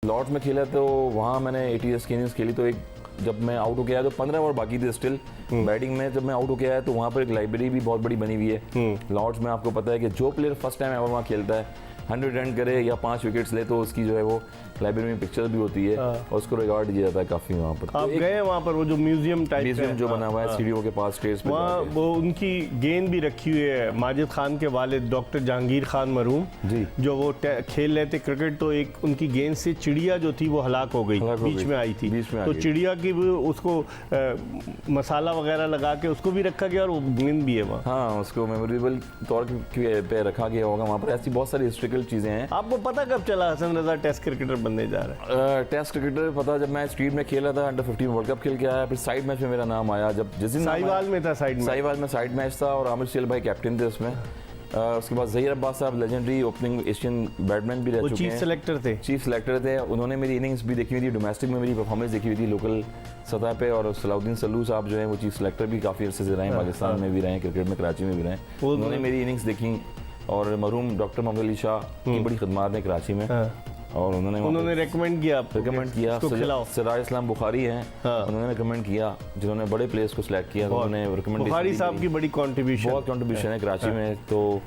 Lord's में खेला तो वहाँ मैंने 80 की इनिंग्स खेली, तो एक जब मैं आउट होके आया तो 15 ओवर बाकी थे स्टिल बैटिंग में। जब मैं आउट होके आया तो वहाँ पर एक लाइब्रेरी भी बहुत बड़ी बनी हुई है लॉर्ड्स में। आपको पता है कि जो प्लेयर फर्स्ट टाइम एवर वहाँ खेलता है 100 रन करे या 5 विकेट्स ले तो उसकी जो है वो लाइब्रेरी में पिक्चर भी होती है और उसको रिकॉर्ड दिया जाता है काफ़ी वहाँ पर। आप गए वहाँ पर? वो जो म्यूजियम जो बना हुआ है सीढ़ियों के पास स्टेज पे, वहाँ वो उनकी गेंद भी रखी हुई है। माजिद खान के वालिद डॉक्टर जहांगीर खान मरहूम जी, जो वो खेल रहे थे क्रिकेट, तो एक उनकी गेंद से चिड़िया जो थी वो हलाक हो गई, बीच में आई थी, तो चिड़िया की भी उसको मसाला वगैरह लगा के उसको भी रखा गया और वो गेंद भी है वहाँ। हाँ, उसको मेमोरेबल तौर पे रखा गया होगा वहाँ पर। ऐसी बहुत सारी हिस्ट्रिकल चीज़ें हैं। आपको पता कब चला हसन रजा टेस्ट क्रिकेटर बनने जा रहा है? टेस्ट क्रिकेटर पता जब मैं स्ट्रीट में खेला था, अंडर 15 वर्ल्ड कप खेल के आया, फिर साइड मैच में मेरा नाम आया। जब जिस दिन साहिवाल में था, साहिवाल में साइड मैच था और आमिर शेल भाई कैप्टन थे उसमें। उसके बाद ज़हीर अब्बास साहब लेजेंडरी ओपनिंग एशियन बैट्समैन भी रह चुके हैं, चीफ सेलेक्टर थे। उन्होंने मेरी इनिंग्स भी देखी हुई थी, डोमेस्टिक में मेरी परफॉर्मेंस देखी हुई थी लोकल सतह पे। और सलाउद्दीन सल्लू साहब जो है वो चीफ सेलेक्टर भी काफ़ी अर्से से रहे हैं, पाकिस्तान में भी रहे, क्रिकेट में कराची में भी रहे। उन्होंने मेरी इनिंग्स देखी और मरहूम डॉक्टर मोहम्मद अली शाह की बड़ी खिदमत है कराची में, और उन्होंने रेकमेंड किया सिराज इस्लाम बुखारी हैं, उन्होंने रिकमेंड किया, जिन्होंने बड़े प्लेयर्स को सिलेक्ट किया, उन्होंने रिकमेंड बुखारी साहब की बड़ी कंट्रीब्यूशन है कराची में। तो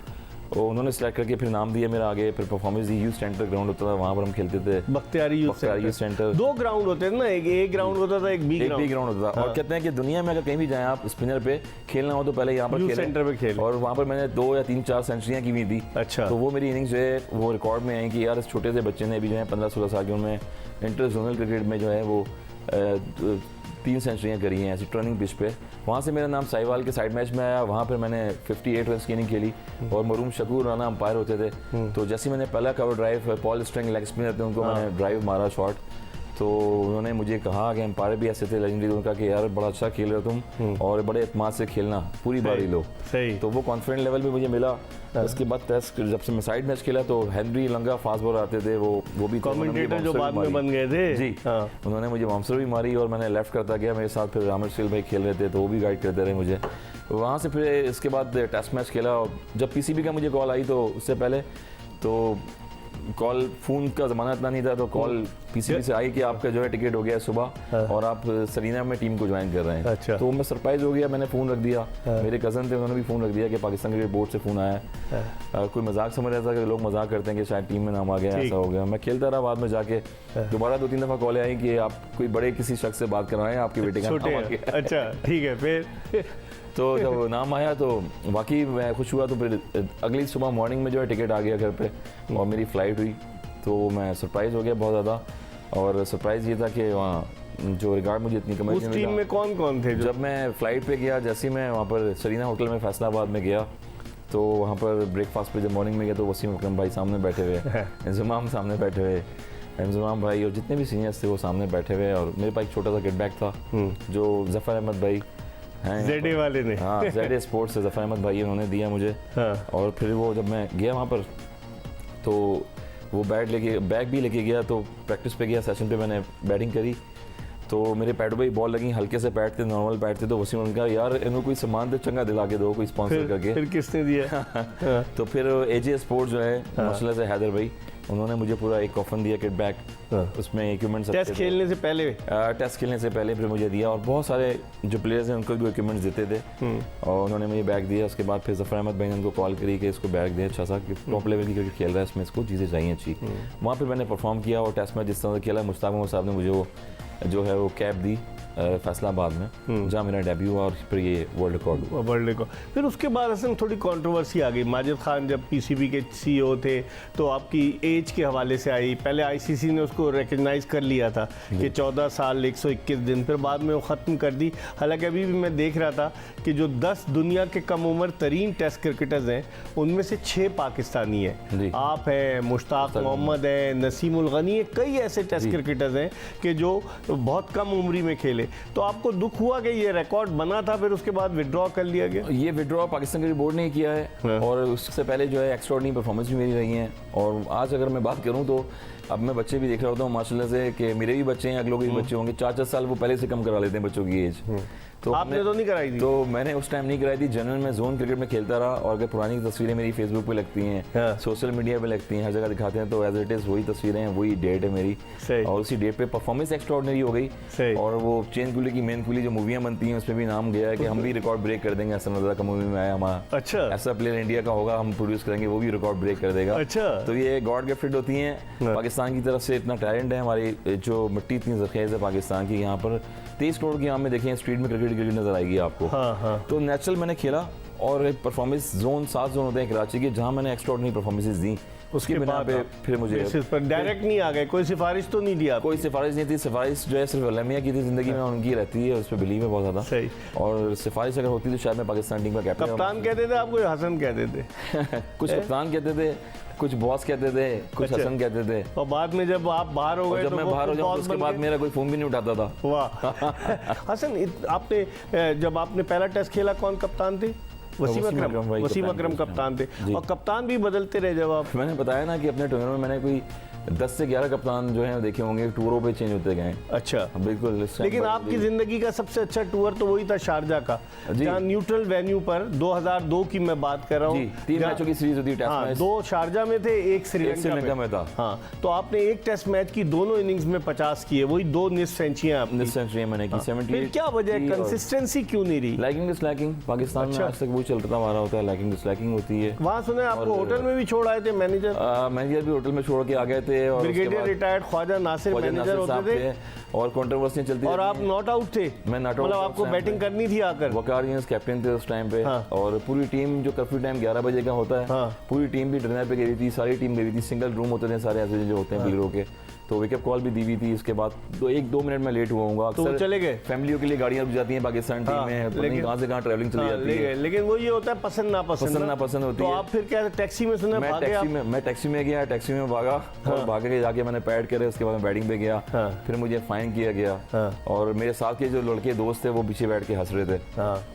उन्होंने सिलेक्ट करके फिर नाम दिया मेरा आगे, फिर परफॉर्मेंस दी। यूथ सेंटर ग्राउंड होता था, वहाँ पर हम खेलते थे। बख्तियारी यूथ सेंटर 2 ग्राउंड होते थे ना, एक ए ग्राउंड होता था, एक बी ग्राउंड होता था। और कहते हैं कि दुनिया में अगर कहीं भी जाएं आप स्पिनर पे खेलना हो तो पहले यहाँ पर सेंटर पे खेलें। और वहाँ पर मैंने 2 या 3-4 सेंचुरियाँ की हुई थी। अच्छा, तो वो मेरी इनिंग्स जो है वो रिकॉर्ड में आई कि यार इस छोटे से बच्चे ने भी जो है 15-16 साल के उनमें इंटर जोनल क्रिकेट में जो है वो 3 सेंचुरियाँ करी हैं ऐसी टर्निंग पिच पे। वहाँ से मेरा नाम साहिवाल के साइड मैच में आया, वहाँ पर मैंने 58 रन की इनिंग खेली और मरूम शकूर राना अंपायर होते थे। तो जैसे मैंने पहला cover drive, Paul string leg spinner थे, उनको मैंने ड्राइव मारा शॉट, तो उन्होंने मुझे कहा कि अंपायर भी ऐसे थे लेजेंडरी, उनका कि यार बड़ा अच्छा खेल रहे हो तुम और बड़े एतमाद से खेलना, पूरी बारी लो। तो वो कॉन्फिडेंट लेवल भी मुझे मिला। उसके बाद टेस्ट जब से मैं साइड मैच खेला तो हेनरी लंगा फास्ट बॉलर आते थे, वो भी कमेंटेटर जो बाद में बन गए थे जी। उन्होंने मुझे बाउंसर भी मारी और मैंने लेफ्ट करता गया, मेरे साथ फिर आमिर शेल भाई खेल रहे थे तो वो भी गाइड करते रहे मुझे। वहाँ से फिर इसके बाद टेस्ट मैच खेला और जब पीसीबी का मुझे कॉल आई तो उससे पहले तो कॉल फ़ोन का ज़माना इतना नहीं था, तो कॉल पीसीबी से आई कि आपका जो है टिकट हो गया है सुबह और आप सरीना में टीम को ज्वाइन कर रहे हैं। अच्छा। तो मैं सरप्राइज़ हो गया, मैंने फ़ोन रख दिया। मेरे कज़न थे, उन्होंने भी फ़ोन रख दिया कि पाकिस्तान क्रिकेट बोर्ड से फ़ोन आया है। कोई मजाक समझ रहा था कि लोग मजाक करते हैं कि शायद टीम में नाम आ गया, ऐसा हो गया। मैं खेलता रहा, बाद में जाके दोबारा 2-3 दफ़ा कॉलें आई कि आप कोई बड़े किसी शख्स से बात करवाएं, आपके बेटे का नाम आ गया। अच्छा, ठीक है। फिर तो जब नाम आया तो वाकई मैं खुश हुआ। तो फिर अगली सुबह मॉर्निंग में जो है टिकट आ गया घर पे और मेरी फ़्लाइट हुई, तो मैं सरप्राइज़ हो गया बहुत ज़्यादा। और सरप्राइज़ ये था कि वहाँ जो रिगार्ड मुझे इतनी कमाई उस टीम में कौन कौन थे? जब मैं फ़्लाइट पे गया, जैसे ही मैं वहाँ पर सरीना होटल में फैसलाबाद में गया तो वहाँ पर ब्रेकफास्ट पे जब मॉर्निंग में गया तो वसीम अकरम भाई सामने बैठे हुए, इंजमाम सामने बैठे हुए, इंजमाम भाई और जितने भी सीनियर्स थे वो सामने बैठे हुए। और मेरे पास एक छोटा सा किट बैग था जो ज़फ़र अहमद भाई हैं, जेडे वाले ने, हाँ जेडे स्पोर्ट्स से ज़फ़र अहमद भाई उन्होंने दिया मुझे। और फिर वो जब मैं गया वहाँ पर तो वो बैग भी लेके गया, तो प्रैक्टिस पे गया, सेशन पे मैंने बैटिंग करी तो मेरे पैड पे बॉल लगी, हल्के से पैड थे, नॉर्मल पैड थे। तो वसीम उनका यार इनको कोई सामान दे चंगा दिला के दो, कोई स्पॉन्सर करके। फिर किसने दिया? तो फिर एजे स्पोर्ट्स जो है माशाल्लाह से हैदर भाई, उन्होंने मुझे पूरा एक कॉफन दिया, किट बैग, उसमें इक्विपमेंट्स टेस्ट खेलने से पहले फिर मुझे दिया। और बहुत सारे जो प्लेयर्स हैं उनको भी इक्विपमेंट्स देते थे और उन्होंने मुझे बैग दिया। उसके बाद फिर ज़फ़र अहमद भाई ने उनको कॉल करी कि इसको बैग दे अच्छा सा, कि टॉप लेवल की क्रिकेट खेल रहा है, इसमें इसको चीज़ें चाहिए अच्छी। वहाँ पर मैंने परफॉर्म किया और टेस्ट मैच जिस तरह से खेला, मुश्ताक मोहम्मद साहब ने मुझे वो जो है वो कैप दी फैसलाबाद में, जहाँ मेरा डेब्यू हुआ और फिर ये वर्ल्ड रिकॉर्ड। फिर उसके बाद असल थोड़ी कंट्रोवर्सी आ गई। माजिद खान जब पीसीबी के सीईओ थे तो आपकी एज के हवाले से आई, पहले आईसीसी ने उसको रिकग्नाइज कर लिया था कि 14 साल 121 दिन, फिर बाद में वो ख़त्म कर दी। हालांकि अभी भी मैं देख रहा था कि जो 10 दुनिया के कम उम्र तरीन टेस्ट क्रिकेटर्स हैं उनमें से 6 पाकिस्तानी हैं। आप हैं, मुश्ताक मोहम्मद है, नसीम उल गनी है, कई ऐसे टेस्ट क्रिकेटर्स हैं कि जो बहुत कम उम्री में खेले। तो आपको दुख हुआ कि ये रिकॉर्ड बना था, फिर उसके बाद विड्रॉ कर लिया गया? ये विड्रॉ पाकिस्तान क्रिकेट बोर्ड ने किया है और उससे पहले जो है एक्स्ट्राऑर्डिनरी परफॉर्मेंस भी मेरी रही हैं। और आज अगर मैं बात करूं तो अब मैं बच्चे भी देख रहा होता हूँ माशाल्लाह से कि मेरे भी बच्चे हैं, अगलों के भी बच्चे होंगे, 4-4 साल वो पहले से कम करा लेते हैं बच्चों की एज। तो आपने तो नहीं कराई थी? तो मैंने उस टाइम नहीं कराई थी। जनरल में जोन क्रिकेट में खेलता रहा, और अगर पुरानी तस्वीरें मेरी फेसबुक पे लगती हैं, हाँ। सोशल मीडिया पे लगती हैं, हर जगह दिखाते हैं, तो एज इट इज़ वही तस्वीरें हैं, वही डेट है मेरी। सही। और उसी डेट पे परफॉर्मेंस एक्स्ट्राऑर्डिनरी हो गई। सही। और वो चेन कुली की मेन कुली जो मूवियाँ बनती हैं उसमें भी नाम गया है कि हम भी रिकॉर्ड ब्रेक कर देंगे। हसन रज़ा का मूवी में आया हमारा, अच्छा ऐसा प्लेयर इंडिया का होगा, हम प्रोड्यूस करेंगे, वो भी रिकॉर्ड ब्रेक कर देगा। अच्छा। तो ये गॉड गिफ्टेड होती हैं। पाकिस्तान की तरफ से इतना टैलेंट है, हमारी जो मिट्टी इतनी ज़रखेज़ है पाकिस्तान की, यहाँ पर 23 करोड़ की आम में देखें स्ट्रीट में क्रिकेट नजर आएगी आपको। हाँ हाँ। तो नेचुरल मैंने खेला, और परफॉर्मेंस जोन 7 जोन होते हैं कराची के, जहाँ मैंने एक्स्ट्राऑर्डिनरी परफॉर्मेंसेस दी। उसके बिना बाद पे आप फिर मुझे बेसिस पर डायरेक्ट नहीं आ गए, कोई सिफारिश तो नहीं दिया? कोई सिफारिश नहीं थी। सिफारिश जो है सिर्फ अलमिया की थी ज़िंदगी में, उनकी रहती है, उस पर बिलीव है बहुत ज़्यादा। सही। और सिफारिश अगर होती तो शायद मैं पाकिस्तान टीम का कैप्टन। कप्तान कहते थे आपको या हसन कहते थे? कुछ कप्तान कहते थे, कुछ बॉस कहते थे, कुछ अच्छा। हसन कहते थे। और बाद में जब आप बाहर हो गए जब तो मैं वो बाहर हो जाऊँ boss उसके बन बाद गए? मेरा कोई फोन भी नहीं उठाता था। वाह। हसन, आपने जब आपने पहला टेस्ट खेला कौन कप्तान थे? वसीम अकरम। वही वसीम कप्तान अकरम थे। कप्तान थे। जी। और कप्तान भी बदलते रहे जब आप? मैंने बताया ना कि अपने टूर्नामेंट में मैंने कोई 10 से 11 कप्तान जो हैं देखे होंगे, टूरों पे चेंज होते गए। अच्छा। बिल्कुल। लेकिन आपकी जिंदगी का सबसे अच्छा टूर तो वही था शारजा का, जी। जहाँ न्यूट्रल वेन्यू पर 2002 की मैं बात कर रहा हूँ। जी, 3 मैचों की सीरीज होती है, टेस्ट हाँ, मैच। 2 शारजा में थे, एक श्रीलंका में था। हाँ, तो आपने एक टेस्ट मैच की दोनों इनिंग्स में 50 किए, वही 2 निस्फ सेंचुरियां आपकी। निस्फ सेंचुरी मैंने की। 78 फिर क्या वजह, कंसिस्टेंसी क्यों नहीं रही? लाइकिंग डिसलाइकिंग पाकिस्तान में आज तक वो चलता आ रहा होता है, लाइकिंग डिसलाइकिंग होती है। वहाँ सुने आपको होटल में भी छोड़ आए थे मैनेजर? मैनेजर भी होटल में छोड़ के आ गए थे, और brigadier retired Khwaja Nasir manager होते थे, और कंट्रोवर्सी चलती और आप रहती नॉट आउट थे। मैं नॉट आउट, मतलब आपको बैटिंग करनी थी आकर। वकार यूनुस कैप्टन थे उस टाइम पे। हाँ। और पूरी टीम, जो कर्फ्यू टाइम 11 बजे का होता है, हाँ। पूरी टीम भी डिनर पे गई थी, सारी टीम गई थी। सिंगल रूम होते थे सारे ऐसे जो होते हैं प्लेयरों के, तो वेकअप कॉल भी दी हुई थी। इसके बाद 1-2 मिनट में लेट हुआ हूँ। तो वो चले गए? फैमिलियों के लिए गाड़ियाँ रुक जाती हैं पाकिस्तान टीम में, पता नहीं कहाँ से कहाँ ट्रैवलिंग चली जाती है। लेकिन वो ये होता है पसंद नापसंद होती तो है। आप फिर क्या टैक्सी में सुने भागे आप? मैं टैक्सी में गया, टैक्सी में भागा, और भाग के जाके मैंने पैड करे, उसके बाद मैं बैटिंग पे गया। फिर मुझे फाइन किया गया, और मेरे साथ के जो लड़के दोस्त थे वो पीछे बैठ के हंस रहे थे।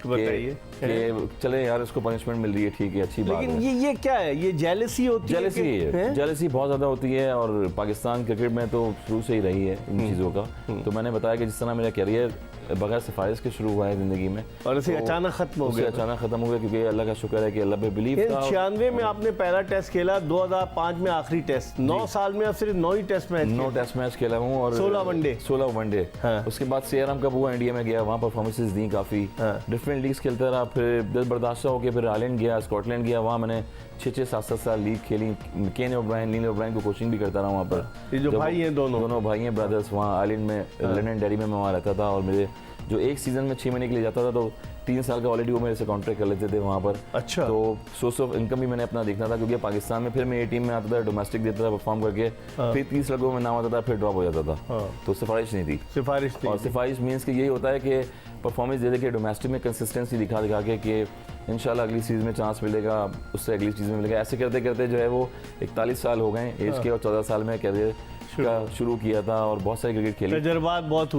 बताइए कि चले यार, उसको पनिशमेंट मिल रही है, ठीक है, अच्छी बात है। लेकिन ये क्या है? ये जेलसी होती है? जेलसी बहुत ज्यादा होती है, और पाकिस्तान क्रिकेट में तो शुरू से ही रही है इन चीज़ों का। तो मैंने बताया कि जिस तरह मेरा करियर बगैर सिफारिश के शुरू हुआ है जिंदगी में, और उसे अचानक खत्म हो गया। अचानक खत्म हो गया, क्योंकि अल्लाह का शुक्र है कि अल्लाह पे बिलीव था। 96 में आपने पहला टेस्ट खेला, 2005 में आखिरी टेस्ट। 9 साल में आप सिर्फ 9 ही टेस्ट मैच 9 टेस्ट मैच खेला हूँ, और 16 वनडे। हाँ। उसके बाद सीआरएम कप हुआ, इंडिया में गया, वहाँ परफॉर्मेंसेस दी काफ़ी। डिफरेंट लीग्स खेलता रहा, फिर दिल बर्दाश्त होकर फिर आयरलैंड गया, स्कॉटलैंड गया, वहाँ मैंने 6-6, 7-7 साल लीग खेली। केन ओब्रायन, नील ओब्रायन को कोचिंग भी करता रहा वहाँ पर। ये जो भाई हैं दोनों भाई हैं, ब्रदर्स, वहाँ आयरलैंड में, लंदन डेरी में मैं वहाँ रहता था, और मेरे जो एक सीजन में 6 महीने के लिए जाता था, तो 3 साल का ऑलरेडी वो मेरे से कॉन्ट्रैक्ट कर लेते थे वहाँ पर। अच्छा। तो सोर्स ऑफ इनकम भी मैंने अपना देखना था, क्योंकि पाकिस्तान में फिर मैं ए टीम में आता था, डोमेस्टिक देता था परफॉर्म करके, फिर 30 लगों में नाम आता था, फिर ड्रॉप हो जाता था। तो सिफारिश नहीं थी। और सिफारिश मीन्स कि यही होता है कि परफॉर्मेंस दे दे के डोमेस्टिक में कंसिस्टेंसी दिखा के कि इंशाल्लाह अगली सीज़न में चांस मिलेगा, उससे अगली चीज़ में मिलेगा। ऐसे करते करते जो है वो 41 साल हो गए एज के, और 14 साल में करियर का शुरू किया था, और बहुत सारी क्रिकेट खेली। तजर्बात बहुत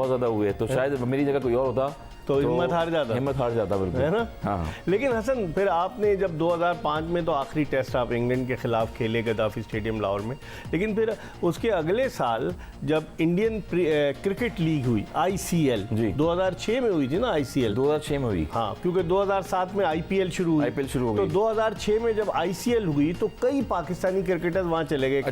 ज़्यादा हुए। तो शायद मेरी जगह कोई और होता तो हिम्मत हार जाता बिल्कुल, है ना। हाँ। लेकिन हसन, फिर आपने जब 2005 में तो आखिरी टेस्ट आप इंग्लैंड के खिलाफ खेले गद्दाफी स्टेडियम लाहौर में, लेकिन फिर उसके अगले साल जब इंडियन क्रिकेट लीग हुई, ICL, 2006 में हुई थी ना ICL? 2006 में हुई, हाँ, क्योंकि 2007 में IPL शुरू हुई। IPL शुरू हो गई। तो 2006 में जब ICL हुई तो कई पाकिस्तानी क्रिकेटर्स वहाँ चले गए।